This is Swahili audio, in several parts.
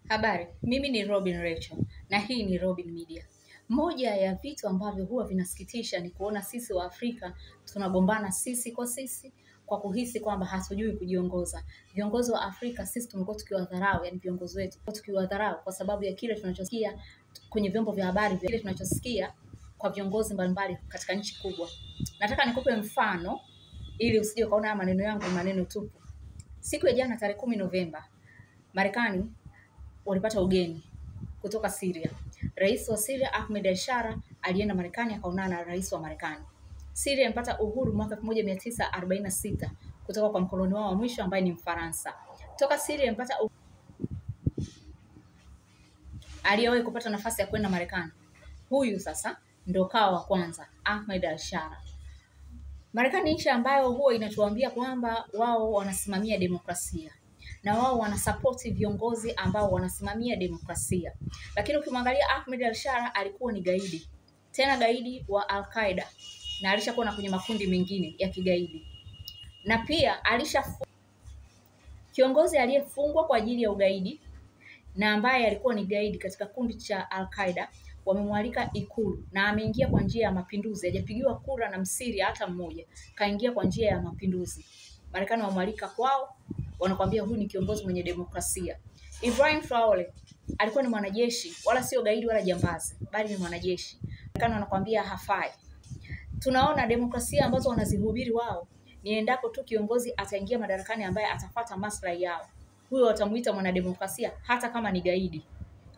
Habari, mimi ni Robin Rachel na hii ni Robin Media. Moja ya vitu ambavyo huwa vinasikitisha ni kuona sisi wa Afrika tunagombana sisi kwa sisi kwa kuhisi kwamba hatujui kujiongoza. Viongozi wa Afrika sisi tumekuwa tukiwadharau, yani viongozi wetu tukiwadharau kwa sababu ya kile tunachosikia kwenye vyombo vya habari, kile tunachosikia kwa viongozi mbalimbali katika nchi kubwa. Nataka nikupe mfano ili usije ukaona haya maneno yangu maneno tupu. Siku ya jana tarehe 10 Novemba, Marekani walipata ugeni kutoka Syria. Rais wa Syria Ahmed al-Shara alienda Marekani akaonana na rais wa Marekani. Syria ilipata uhuru mwaka 1946 kutoka kwa mkoloni wao wa mwisho ambaye ni Mfaransa. Toka Syria ilipata aliyewahi kupata nafasi ya kwenda Marekani. Huyu sasa ndo kawa wa kwanza, Ahmed al-Shara. Marekani nchi ambayo huwa inatuambia kwamba wao wanasimamia demokrasia na wao wanasapoti viongozi ambao wanasimamia demokrasia. Lakini ukimwangalia Ahmed al-Shara alikuwa ni gaidi. Tena gaidi wa Al-Qaeda na alishakuwa kwenye makundi mengine ya kigaidi. Na pia kiongozi aliyefungwa kwa ajili ya ugaidi na ambaye alikuwa ni gaidi katika kundi cha Al-Qaeda wamemwalika Ikulu na ameingia kwa njia ya mapinduzi. Hajapigiwa kura na Msiria hata mmoja. Kaingia kwa njia ya mapinduzi. Marekani wamwalika kwao, wanakuambia huyu ni kiongozi mwenye demokrasia. Ibrahim Traore alikuwa ni mwanajeshi, wala sio gaidi wala jambazi, bali ni mwanajeshi. Marekani wanakuambia hafai. Tunaona demokrasia ambazo wanazihubiri wao ni endapo tu kiongozi ataingia madarakani ambaye atafuata maslahi yao. Huyo watamuita mwanademokrasia hata kama ni gaidi.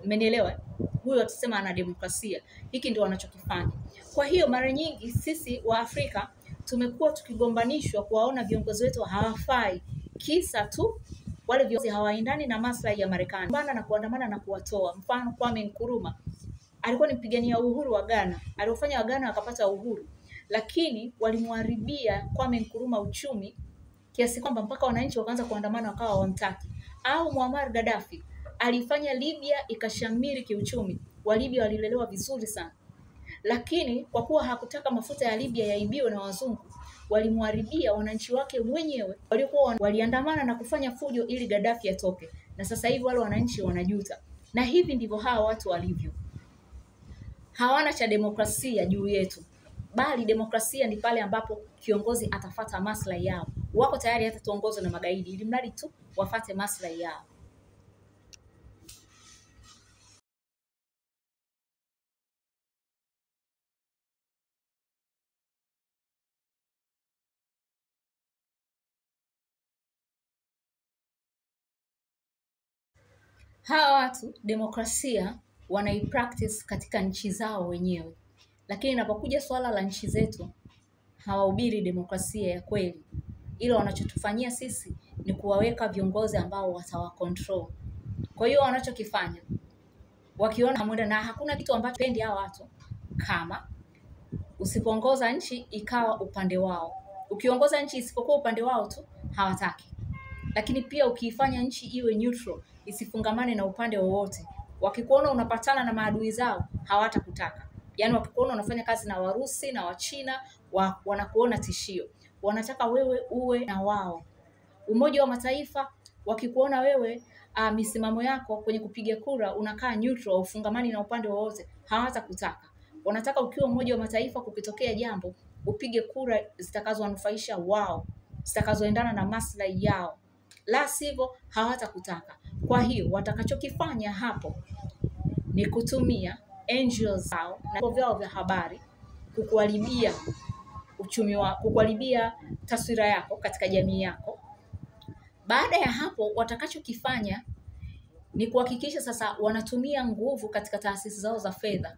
Umenielewa? Huyo watasema ana demokrasia. Hiki ndio wanachokifanya. Kwa hiyo mara nyingi sisi wa Afrika tumekuwa tukigombanishwa kuwaona viongozi wetu hawafai. Kisa tu wale viongozi hawaendani na maslahi ya Marekani. Na kuandamana na kuwatoa. Mfano Kwame Nkrumah alikuwa ni mpigania uhuru wa Ghana. Aliofanya wa Ghana wakapata uhuru. Lakini walimharibia Kwame Nkrumah uchumi kiasi kwamba mpaka wananchi wakaanza kuandamana wakawa hawamtaki. Au Muammar Gaddafi alifanya Libya ikashamiri kiuchumi. Wa Libya walilelewa vizuri sana. Lakini kwa kuwa hakutaka mafuta ya Libya yaibiwe na wazungu, walimharibia wananchi wake wenyewe waliokuwa waliandamana na kufanya fujo ili Gaddafi atoke. Na sasa hivi wale wananchi wanajuta. Na hivi ndivyo hawa watu walivyo. Hawana cha demokrasia juu yetu. Bali demokrasia ni pale ambapo kiongozi atafata maslahi yao. Wako tayari hata tuongozwe na magaidi ili mradi tu wafate maslahi yao. Hawa watu demokrasia wanaipractice katika nchi zao wenyewe. Lakini inapokuja swala la nchi zetu hawahubiri demokrasia ya kweli. Ila wanachotufanyia sisi ni kuwaweka viongozi ambao watawacontrol. Kwa hiyo wanachokifanya wakiona hamwenda, na hakuna kitu ambacho pendi hawa watu kama usipoongoza nchi ikawa upande wao. Ukiongoza nchi isipokuwa upande wao tu hawataki. Lakini pia ukiifanya nchi iwe neutral, isifungamane na upande wowote, wakikuona unapatana na maadui zao hawatakutaka. Yaani wakikuona unafanya kazi na Warusi na Wachina wanakuona tishio. Wanataka wewe uwe na wao. Umoja wa Mataifa wakikuona wewe misimamo yako kwenye kupiga kura unakaa neutral, ufungamani na upande wowote, hawatakutaka. Wanataka ukiwa Umoja wa Mataifa kukitokea jambo upige kura zitakazowanufaisha wao, zitakazoendana na maslahi yao. La sivyo hawatakutaka. Kwa hiyo watakachokifanya hapo ni kutumia angels zao na vyombo vyao vya habari kukuharibia uchumi wako, kukuharibia taswira yako katika jamii yako. Baada ya hapo watakachokifanya ni kuhakikisha sasa wanatumia nguvu katika taasisi zao za fedha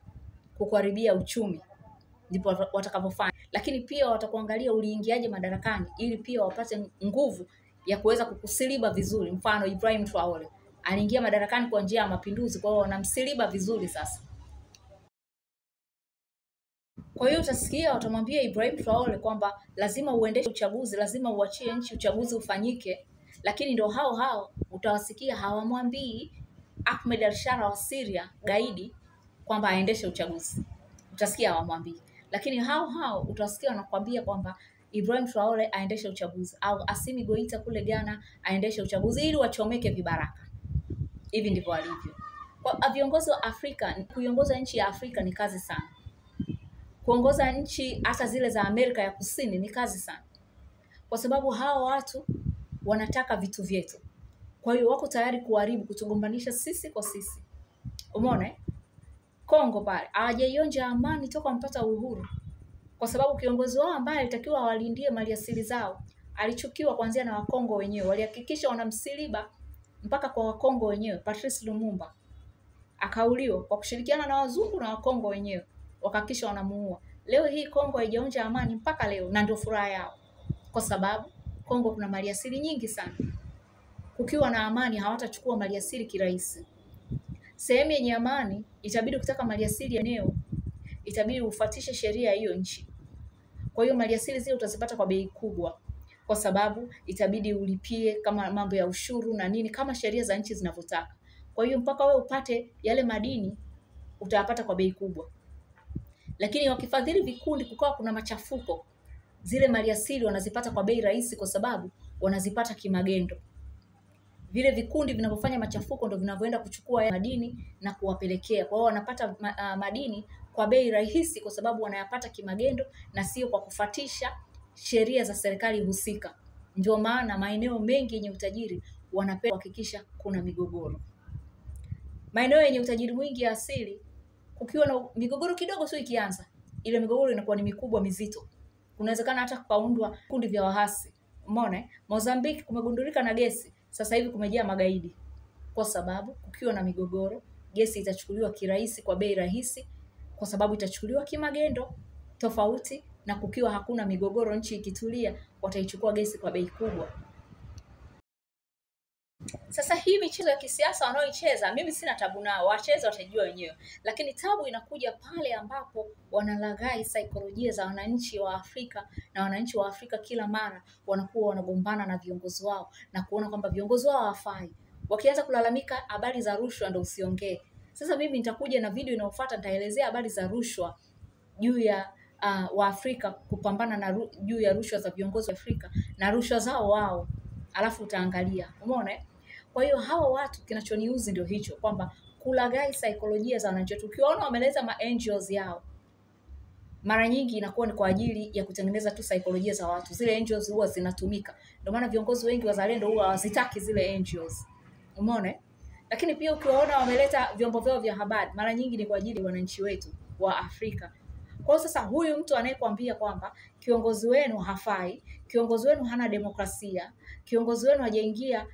kukuharibia uchumi. Ndipo watakapofanya. Lakini pia watakuangalia uliingiaje madarakani ili pia wapate nguvu ya kuweza kukusiliba vizuri. Mfano Ibrahim Traore aliingia madarakani kwa njia ya mapinduzi, kwa hiyo wanamsiliba vizuri sasa. Kwa hiyo utasikia watamwambia Ibrahim Traore kwamba lazima uendeshe uchaguzi, lazima uachie nchi uchaguzi ufanyike, lakini ndio hao utawasikia hawamwambii Ahmed al-Shara wa Syria gaidi kwamba aendeshe uchaguzi. Utasikia hawamwambii. Lakini hao utasikia wanakuambia kwamba Ibrahim Traore aendeshe uchaguzi au Assimi Goita kule Ghana aendeshe uchaguzi ili wachomeke vibaraka. Hivi ndivyo walivyo. Kwa viongozi wa Afrika, kuiongoza nchi ya Afrika ni kazi sana. Kuongoza nchi hata zile za Amerika ya Kusini ni kazi sana, kwa sababu hawa watu wanataka vitu vyetu. Kwa hiyo wako tayari kuharibu, kutugombanisha sisi kwa sisi. Umeona? Kongo pale hawajaionja amani toka mpata uhuru, kwa sababu kiongozi wao ambaye alitakiwa walindie maliasili zao alichukiwa kuanzia na Wakongo wenyewe. Walihakikisha wanamsiliba mpaka kwa Wakongo wenyewe. Patrice Lumumba akauliwa kwa kushirikiana na wazungu na Wakongo wenyewe, wakahakikisha wanamuua. Leo hii Kongo haijaonja amani mpaka leo, na ndio furaha yao, kwa sababu Kongo kuna maliasili nyingi sana. Kukiwa na amani hawatachukua maliasili kirahisi. Sehemu yenye amani itabidi kutaka maliasili eneo, itabidi ufuatishe sheria hiyo nchi. Kwa hiyo maliasili zile utazipata kwa bei kubwa, kwa sababu itabidi ulipie kama mambo ya ushuru na nini, kama sheria za nchi zinavyotaka. Kwa hiyo mpaka wewe upate yale madini utayapata kwa bei kubwa. Lakini wakifadhili vikundi, kukawa kuna machafuko, zile maliasili wanazipata kwa bei rahisi, kwa sababu wanazipata kimagendo. Vile vikundi vinavyofanya machafuko ndio vinavyoenda kuchukua madini na kuwapelekea. Kwa hiyo wanapata madini kwa bei rahisi, kwa sababu wanayapata kimagendo na sio kwa kufuatisha sheria za serikali husika. Ndio maana maeneo mengi yenye utajiri wanapenda kuhakikisha kuna migogoro. Maeneo yenye utajiri mwingi ya asili, kukiwa na migogoro kidogo tu ikianza, ile migogoro inakuwa ni mikubwa, mizito. Unawezekana hata kuundwa kundi vya wahasi. Umeona? Mozambique kumegundulika na gesi, sasa hivi kumejaa magaidi, kwa sababu kukiwa na migogoro, gesi itachukuliwa kirahisi kwa bei rahisi, kwa sababu itachukuliwa kimagendo, tofauti na kukiwa hakuna migogoro, nchi ikitulia, wataichukua gesi kwa bei kubwa. Sasa hii michezo ya kisiasa wanaoicheza, mimi sina tabu nao, wacheze watajua wenyewe. Lakini tabu inakuja pale ambapo wanalaghai saikolojia za wananchi wa Afrika, na wananchi wa Afrika kila mara wanakuwa wanagombana na viongozi wao na kuona kwamba viongozi wao hawafai. Wakianza kulalamika habari za rushwa ndio usiongee. Sasa mimi nitakuja na video inayofuata, nitaelezea habari za rushwa juu ya wa Afrika, kupambana na juu ya rushwa za viongozi wa Afrika na rushwa zao wao, alafu utaangalia. Umeona? Kwa hiyo hawa watu kinachoniuzi ndio hicho, kwamba kulaghai saikolojia za wananchi. Ukiwaona wameleza ma-angels yao, mara nyingi inakuwa ni kwa ajili ya kutengeneza tu saikolojia za watu. Zile angels huwa zinatumika. Ndio maana viongozi wengi wazalendo huwa hawazitaki zile angels. Umeona? Lakini pia ukiwaona wameleta vyombo vyao vya habari, mara nyingi ni kwa ajili ya wananchi wetu wa Afrika. Kwa hiyo sasa huyu mtu anayekwambia kwamba kiongozi wenu hafai, kiongozi wenu hana demokrasia, kiongozi wenu hajaingia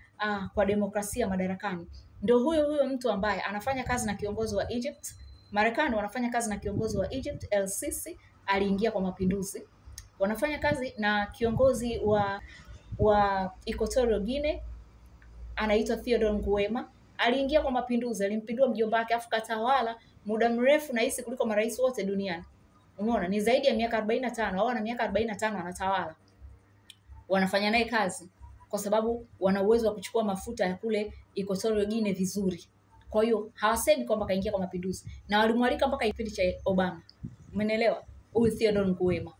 kwa demokrasia madarakani, ndio huyo mtu ambaye anafanya kazi na kiongozi wa Egypt. Marekani wanafanya kazi na kiongozi wa Egypt, El-Sisi, aliingia kwa mapinduzi. Wanafanya kazi na kiongozi wa Equatorial Guinea, anaitwa Theodore Nguema, aliingia kwa mapinduzi, alimpindua mjomba wake, afu katawala muda mrefu na hisi kuliko marais wote duniani. Umeona? Ni zaidi ya miaka 45, au na miaka 45 wanatawala. Wanafanya naye kazi kwa sababu wana uwezo wa kuchukua mafuta ya kule Equatorial Guinea vizuri. Kwa hiyo hawasemi kwamba kaingia kwa mapinduzi, na walimwalika mpaka kipindi cha Obama. Umeelewa? Huyu Theodore Nguema.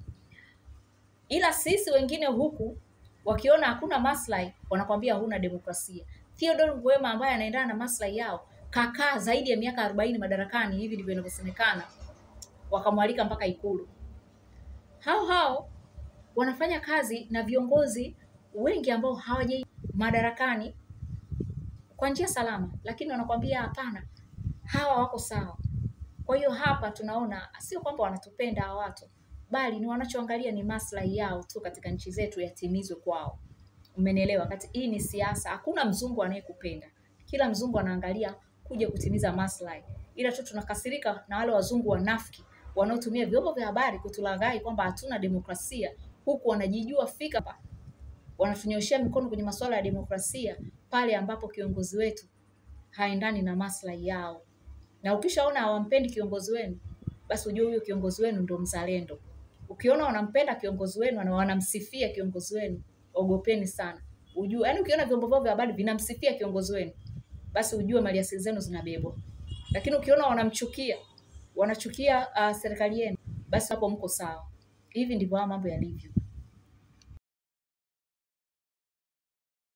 Ila sisi wengine huku wakiona hakuna maslahi, wanakwambia huna demokrasia. Theodore Nguema ambaye anaendana na maslahi yao, kakaa zaidi ya miaka 40 madarakani, hivi ndivyo inavyosemekana, wakamwalika mpaka Ikulu. Hao wanafanya kazi na viongozi wengi ambao hawajai madarakani kwa njia salama, lakini wanakwambia hapana, hawa wako sawa. Kwa hiyo hapa tunaona sio kwamba wanatupenda hawa watu, bali ni wanachoangalia ni maslahi yao tu katika nchi zetu yatimizwe kwao. Umenielewa? Kati hii ni siasa, hakuna mzungu anayekupenda. Kila mzungu anaangalia kuja kutimiza maslahi. Ila tu tunakasirika na wale wazungu wanafiki wanaotumia vyombo vya habari kutulaghai kwamba hatuna demokrasia, huku wanajijua fika pa wanatunyoshia mikono kwenye masuala ya demokrasia pale ambapo kiongozi wetu haendani na maslahi yao. Na ukishaona hawampendi kiongozi wenu, basi ujue huyo kiongozi wenu ndio mzalendo. Ukiona wanampenda kiongozi wenu na wanamsifia kiongozi wenu, ogopeni sana. Ujue, yani ukiona vyombo vyao vya habari vinamsifia kiongozi wenu, basi ujue maliasili zenu zinabebwa. Lakini ukiona wanamchukia, wanachukia serikali yenu, basi hapo mko sawa. Hivi ndivyo mambo yalivyo.